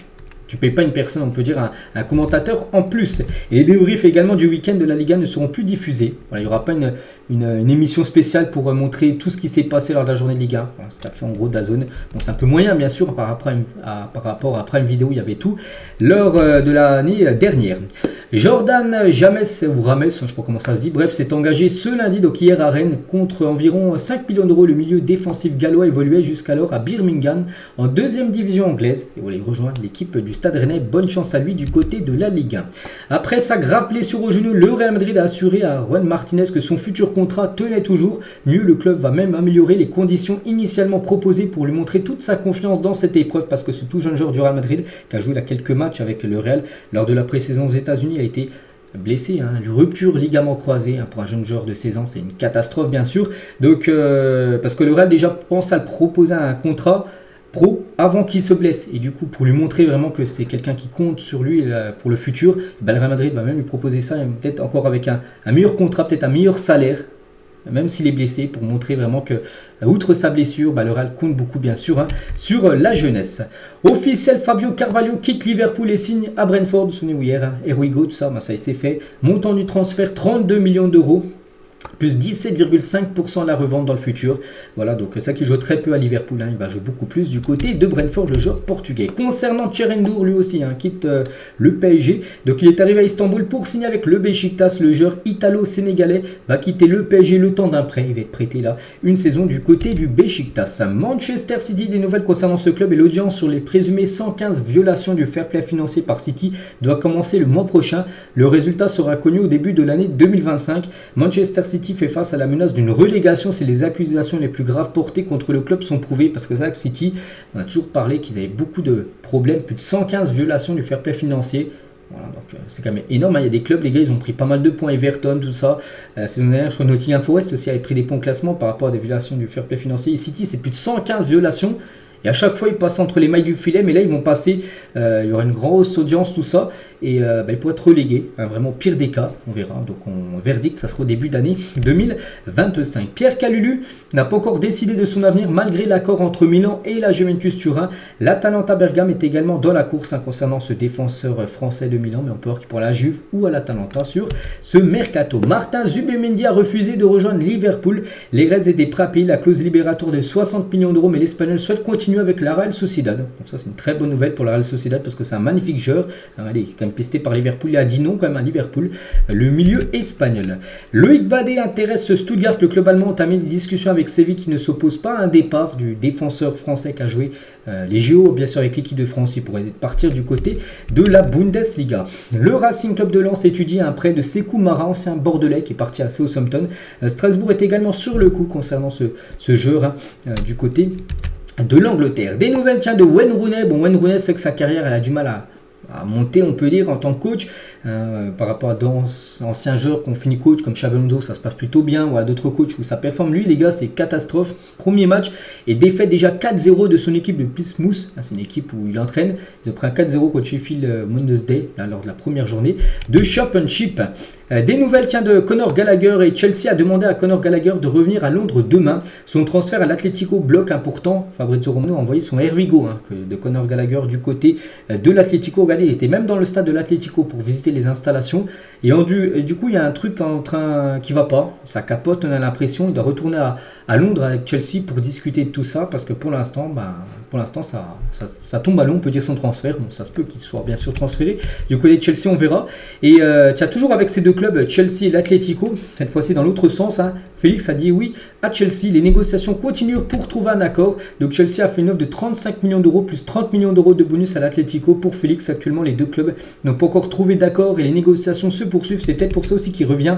tu ne payes pas une personne, on peut dire un commentateur en plus. Et les débriefs également du week-end de la Liga ne seront plus diffusés. Voilà, il n'y aura pas une émission spéciale pour montrer tout ce qui s'est passé lors de la journée de Liga. Voilà, ce qu'a fait en gros DAZN. Bon, c'est un peu moyen bien sûr par rapport à Prime Video, il y avait tout lors de l'année dernière. Jordan James, ou Rames, je ne sais pas comment ça se dit, bref, s'est engagé ce lundi, donc hier à Rennes, contre environ 5 millions d'euros. Le milieu défensif gallois évoluait jusqu'alors à Birmingham, en deuxième division anglaise. Et voilà, il rejoint l'équipe du Stade Rennais. Bonne chance à lui du côté de la Ligue 1. Après sa grave blessure au genou, le Real Madrid a assuré à Juan Martinez que son futur contrat tenait toujours. Mieux, le club va même améliorer les conditions initialement proposées pour lui montrer toute sa confiance dans cette épreuve, parce que ce tout jeune joueur du Real Madrid, qui a joué là quelques matchs avec le Real lors de la pré-saison aux États-Unis, a été blessé, une rupture ligament croisé, pour un jeune joueur de 16 ans, c'est une catastrophe bien sûr. Donc parce que le Real déjà pense à le proposer un contrat pro avant qu'il se blesse, et du coup pour lui montrer vraiment que c'est quelqu'un qui compte sur lui pour le futur, le Real Madrid va même lui proposer ça, et peut-être encore avec un meilleur contrat, peut-être un meilleur salaire, même s'il est blessé, pour montrer vraiment que, outre sa blessure, le Real compte beaucoup bien sûr sur la jeunesse. Officiel, Fabio Carvalho quitte Liverpool et signe à Brentford. Vous vous souvenez hier, Here we go, tout ça, ça c'est fait. Montant du transfert 32 millions d'euros. Plus 17,5% à la revente dans le futur. Voilà, donc ça qui joue très peu à Liverpool, il va jouer beaucoup plus du côté de Brentford, le joueur portugais. Concernant Tcherendour, lui aussi quitte le PSG. Donc il est arrivé à Istanbul pour signer avec le Beşiktaş. Le joueur italo-sénégalais va quitter le PSG le temps d'un prêt. Il va être prêté là une saison du côté du Beşiktaş. Manchester City, des nouvelles concernant ce club, et l'audience sur les présumées 115 violations du fair play financier par City doit commencer le mois prochain. Le résultat sera connu au début de l'année 2025. Manchester City fait face à la menace d'une relégation si les accusations les plus graves portées contre le club sont prouvées, parce que ça, City, on a toujours parlé qu'ils avaient beaucoup de problèmes, plus de 115 violations du fair play financier. Voilà, donc c'est quand même énorme. Il y a des clubs, les gars, ils ont pris pas mal de points, Everton, tout ça. La saison dernière, je crois que Nottingham Forest aussi avait pris des points au classement par rapport à des violations du fair play financier. Et City, c'est plus de 115 violations. Et à chaque fois, ils passent entre les mailles du filet, mais là, ils vont passer. Il y aura une grosse audience, tout ça. Et ils pourraient être relégués. Vraiment, pire des cas, on verra. Donc, verdict, ça sera au début d'année 2025. Pierre Kalulu n'a pas encore décidé de son avenir, malgré l'accord entre Milan et la Juventus Turin. L'Atalanta Bergame est également dans la course concernant ce défenseur français de Milan, mais on peut voir qu'il pourra à la Juve ou à l'Atalanta sur ce mercato. Martin Zubimendi a refusé de rejoindre Liverpool. Les Reds étaient prêts à payer la clause libératoire de 60 millions d'euros, mais l'Espagnol souhaite continuer avec la Real Sociedad. Donc ça, c'est une très bonne nouvelle pour la Real Sociedad, parce que c'est un magnifique joueur. Il est quand même pisté par Liverpool. Il a dit non quand même à Liverpool, le milieu espagnol. Loïc Badé intéresse Stuttgart. Le club allemand a entamé des discussions avec Séville, qui ne s'oppose pas à un départ du défenseur français qui a joué les JO, bien sûr avec l'équipe de France. Il pourrait partir du côté de la Bundesliga. Le Racing Club de Lens étudie un prêt de Sékou Mara, ancien bordelais, qui est parti à Southampton. Strasbourg est également sur le coup concernant ce joueur du côté de l'Angleterre. Des nouvelles de Wayne Rooney. Bon, Wayne Rooney, c'est que sa carrière, elle a du mal à monter, on peut dire, en tant que coach. Par rapport à d'anciens joueurs qui ont fini coach comme Xabi Alonso, ça se passe plutôt bien, ou à d'autres coachs où ça performe. Lui, les gars, c'est catastrophe. Premier match et défaite déjà 4-0 de son équipe de Plymouth. C'est une équipe où il entraîne. Ils ont pris un 4-0 contre Sheffield Wednesday lors de la première journée de Championship. Des nouvelles de Conor Gallagher, et Chelsea a demandé à Conor Gallagher de revenir à Londres demain. Son transfert à l'Atlético bloque important. Fabrizio Romano a envoyé son Here we go de Conor Gallagher du côté de l'Atlético. Regardez, il était même dans le stade de l'Atlético pour visiter les installations, et du coup il y a un truc qui va pas, ça capote, on a l'impression. Il doit retourner à Londres avec Chelsea pour discuter de tout ça, parce que pour l'instant ça tombe à l'eau, on peut dire, son transfert. Bon, ça se peut qu'il soit bien sûr transféré du côté de Chelsea, on verra. Et toujours avec ces deux clubs, Chelsea et l'Atlético, cette fois-ci dans l'autre sens, Félix a dit oui à Chelsea. Les négociations continuent pour trouver un accord. Donc Chelsea a fait une offre de 35 millions d'euros plus 30 millions d'euros de bonus à l'Atlético pour Félix. Actuellement, les deux clubs n'ont pas encore trouvé d'accord et les négociations se poursuivent. C'est peut-être pour ça aussi qu'il revient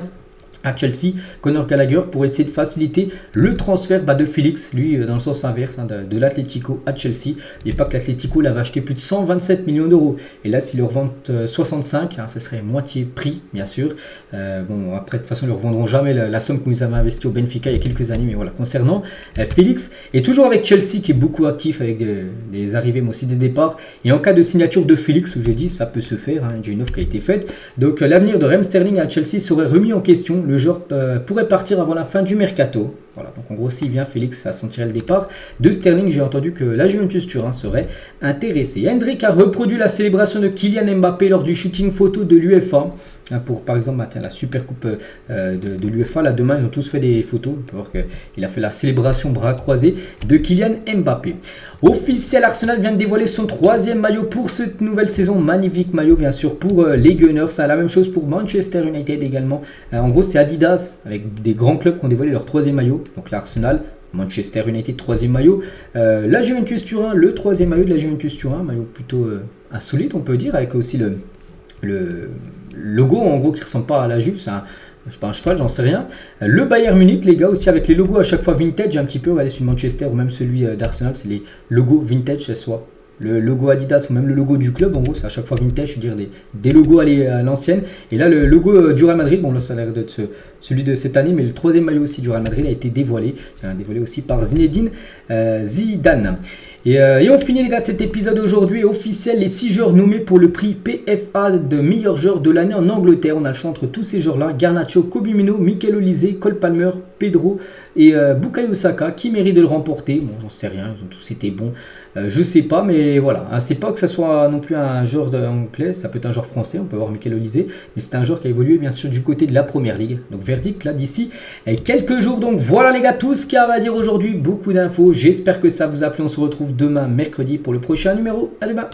à Chelsea, Conor Gallagher, pour essayer de faciliter le transfert de Félix, lui dans le sens inverse, de l'Atlético à Chelsea. N'oubliez pas que l'Atlético l'avait acheté plus de 127 millions d'euros, et là s'ils le revendent 65, ce serait moitié prix bien sûr. Après de toute façon ils ne revendront jamais la somme que nous avons investie au Benfica il y a quelques années, mais voilà. Concernant Félix, et toujours avec Chelsea qui est beaucoup actif avec des arrivées mais aussi des départs, et en cas de signature de Félix, où j'ai dit ça peut se faire, j'ai une offre qui a été faite, donc l'avenir de Raheem Sterling à Chelsea serait remis en question. Le joueur pourrait partir avant la fin du mercato. Voilà, donc en gros, s'il vient, Félix, ça sentirait le départ de Sterling. J'ai entendu que la Juventus Turin serait intéressée. Hendrik a reproduit la célébration de Kylian Mbappé lors du shooting photo de l'UEFA. Pour, par exemple, la Super Coupe de l'UEFA. Là, demain, ils ont tous fait des photos. On peut voir qu'il a fait la célébration bras croisés de Kylian Mbappé. Officiel, Arsenal vient de dévoiler son 3e maillot pour cette nouvelle saison. Magnifique maillot, bien sûr, pour les Gunners. Ça a la même chose pour Manchester United également. En gros, c'est Adidas avec des grands clubs qui ont dévoilé leur 3e maillot. Donc l'Arsenal, Manchester United, 3e maillot. La Juventus Turin, le 3e maillot de la Juventus Turin. Maillot plutôt insolite, on peut dire, avec aussi le logo en gros qui ressemble pas à la Juve. C'est je sais pas, un cheval, j'en sais rien. Le Bayern Munich, les gars, aussi avec les logos à chaque fois vintage, un petit peu. Regardez, celui de Manchester ou même celui d'Arsenal, c'est les logos vintage, c'est soit le logo Adidas ou même le logo du club. En gros, c'est à chaque fois vintage, je veux dire des logos à l'ancienne. Et là, le logo du Real Madrid, bon là, ça a l'air d'être celui de cette année, mais le 3e maillot aussi du Real Madrid a été dévoilé. Dévoilé aussi par Zinedine Zidane. Et on finit les gars cet épisode aujourd'hui officiel, les 6 joueurs nommés pour le prix PFA de meilleur joueur de l'année en Angleterre. On a le choix entre tous ces joueurs là, Garnacho, Kobe Mino, Mikel Olise, Cole Palmer, Pedro et Bukayo Saka. Qui mérite de le remporter? Bon, j'en sais rien, ils ont tous été bons, je sais pas, mais voilà, c'est pas que ça soit non plus un joueur anglais, ça peut être un joueur français, on peut voir Mikel Olise, mais c'est un joueur qui a évolué bien sûr du côté de la première ligue. Donc verdict là d'ici quelques jours. Donc voilà les gars, tout ce qu'il y a à dire aujourd'hui, beaucoup d'infos, j'espère que ça vous a plu. On se retrouve demain mercredi pour le prochain numéro. À demain.